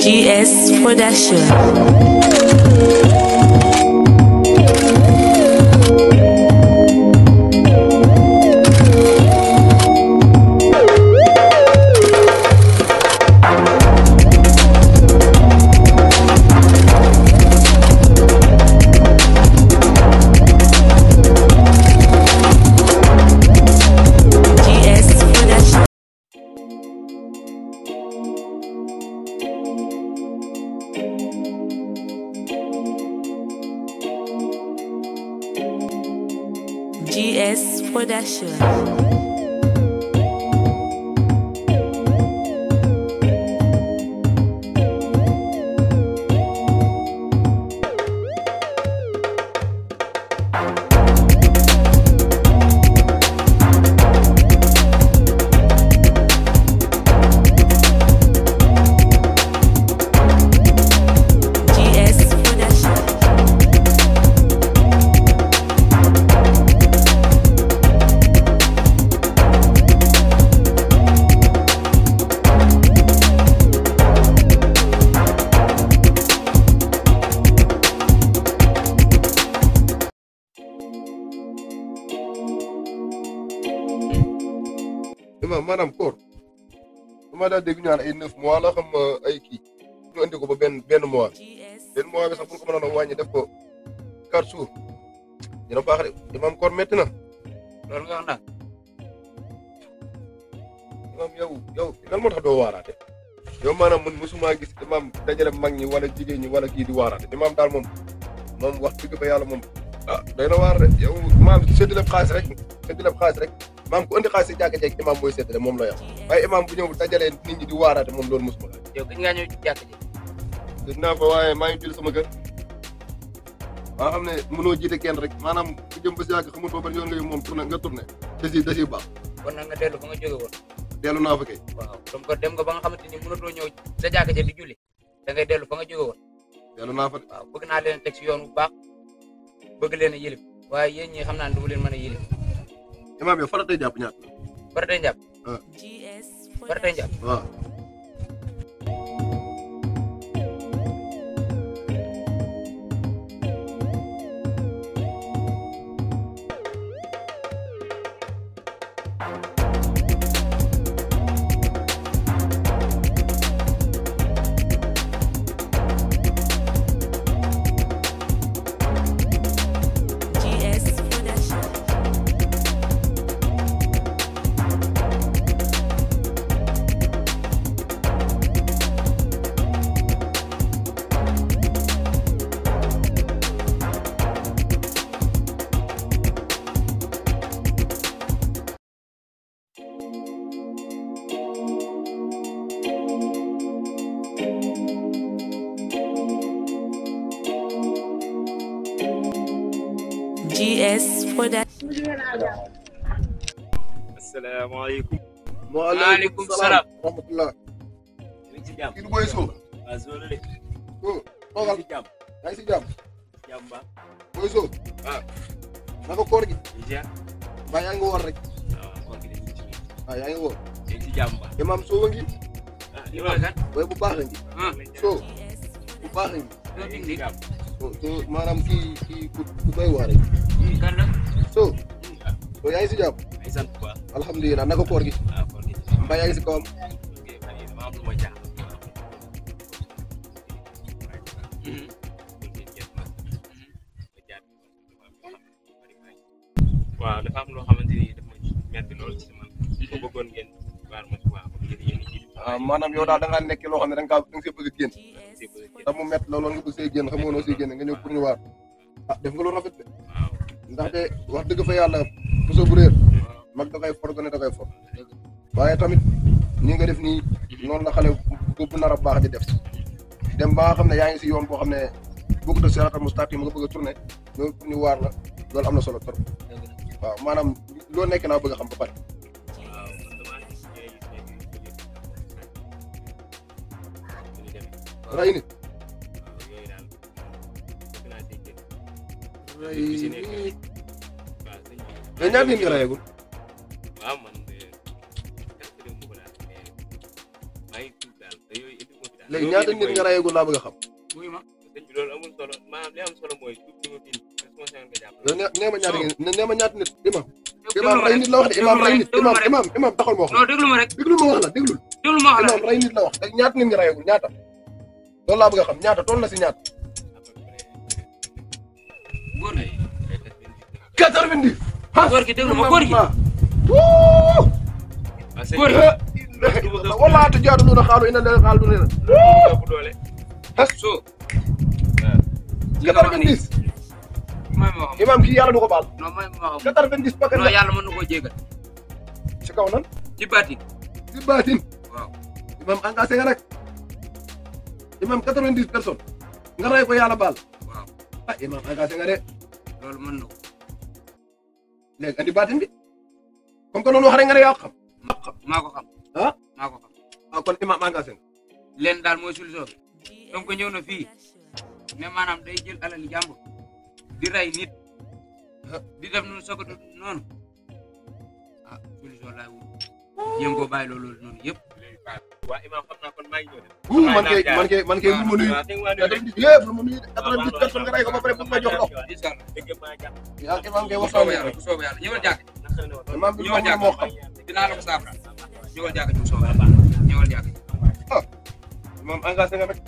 GS Production. GS Production. maanaam koor dama daal dégg ñu naan ay 9 mois la xam ay kii ñu andi ko ba benn mois bi sax bu ko mënoon a wàññi def ko 4 jours dina baax de imaam koor métti na. loolu nga wax nag. imaam yow lan moo tax doo waaraate yow maanaam man mosuma gis imaam dajale mag ñi wala jigéen ñi wala kii di waaraate imaam daal moom wax dëgg ba yàlla moom doy na waar de yow maam séddale xaalis rek. maam ku andi xaalis si jàkka jeeg imaam mooy seetale moom la yor waaye imaam bu ñëw dajalee nit ñi di waaraate moom loolu mosuma la. yow kañ ngaa ñëw ci jàkka ji. gis naa fa waaye maa ngi julli sama kër waa xam ne mënoo jiite kenn rek maanaam ku jëm ba si yàgg xamul ba ban yoon nga yow moom nga tourné da siy baax. kon nag nga dellu fa nga jóge woon. dellu naa fa kay. waaw donc dem nga ba nga xamante ni mënatoo ñëw sa jàkka ji di julli da ngay dellu fa nga jóge woon. dellu naa fa de. waaw bëgg naa leen teg si yoon bu baax bëgg leen a yilif waaye yéen ñi xam naa ne du leen mën a yilif. imaam yow faratay jàpp ñaata la. faratay njàpp. faratay njàpp. waaw. GS Production. asalaamaaleykum. waaleykum salaam. rahmatulah. ñu ngi si jàmm. kii du booy Sow. waaw Sow la de. toogal si jàmm. yaa ngi si jàmm. jàmm ba. booy Sow. waaw. naka koor gi. incha mbaa yaa ngi woor rek. waaw koor gi dañuy ci biir. waaw yaa ngi woor. ñu ngi si jàmm ba. imaam Sow a ngi. ah li ma kan. booy bu baax a ngi. Sow bu baax a ngi. ñu ngi si jàmm. Sow maanaam kii ku doy waar rek. kan la. Sow. Sow yaa ngi si jàmm. ay sant bu baax. alhamdulilah naka koor gi. waaw koor gi. mbaa yaa ngi si kawam. dama am lu ma jaaxal. waaw dafa am loo xamante ni dafa metti lool ci man. ko bëggoon ngeen baal ma ci waaw ngeen yéen a ji. maanaam yow daal da ngaa nekk loo xam ne da nga see bëgg a génn. te mu métti loolu nga bëgg see génn xamoo noo see génn nga ñëw pour ñu waar. def nga lu rafet de. waaw. ndaxte wax dëgg fa yàlla puso bu réer mag da koy for gone da koy for waaye tamit ni nga def nii noonu la xale bu nar a baax di def dem ba nga xam ne yaa ngi si yoon boo xam ne bokkut ak siraatal mustaqiim nga bëgg a tourné loolu pour ñu waar la loolu am na solo trop waaw maanaam loo nekk naa bëgg a xam ba pare. ray nit. ray nit. mais ñaata nit nga rayagul. waaw man de maa ngi tuub daal te yooyu indi ko fi léegi ñaata nit nga rayagul laa bëgg a xam. wuy ma sëñ bi loolu amul solo maanaam li am solo mooy tuuti ma bind responsable nga jàpp. yow nee ma ñaata ngeen nee ma ñaata nit imam rey nit la wax de imam rey nit imam taxal ma wax non déglu ma rek déglu ma wax la déglul déglu ma wax la imam rey nit la wax ak ñaata nit nga rayagul ñaata loolu laa bëgg a xam ñaata toll na si ñaata. góor gi 90. góor gi déglu ma góor gi góor wallaatu jaadu lu na xaalu ina leen xaalu ne bu doole. so 90. may ma wax imam kii yàlla du ko baal. non may ma wax 90 paquet non la yàlla mën na koo jégal ci kaw nan ci baatin ci baatin waaw imam engagé nga rek imam 90 personnes nga rey ko yàlla baal waaw ah imam engagé nga de loolu mën na ko léegi andi baatin bi comme que noonu wax rek nga ne yaa ko xam maa ko xam ah maa ko xam ah kon imam engagé nga leen daal mooy solution bi donc ñëw na fii mais maanaam day jël alali jàmbur di rey nit di def noonu soog a noonu ah solution laay wut jéem koo bàyyi loolu noonu yëpp. waa imam xam naa kon maa ngi ñëw de. man kay lu ma nuyu yëpp lu ma nuyu 90 personnes nga rey ko ba pare bu ma jox ndox incha allah yaa imam kay bu waxtaan soobee yàlla bu soobee yàlla ñëwal jàkk imam bi lu ma moo xam dinaa la ko saafara ñëwal jàkk ji bu soobee yàlla ñëwal jàkk ah imam engagé nga nag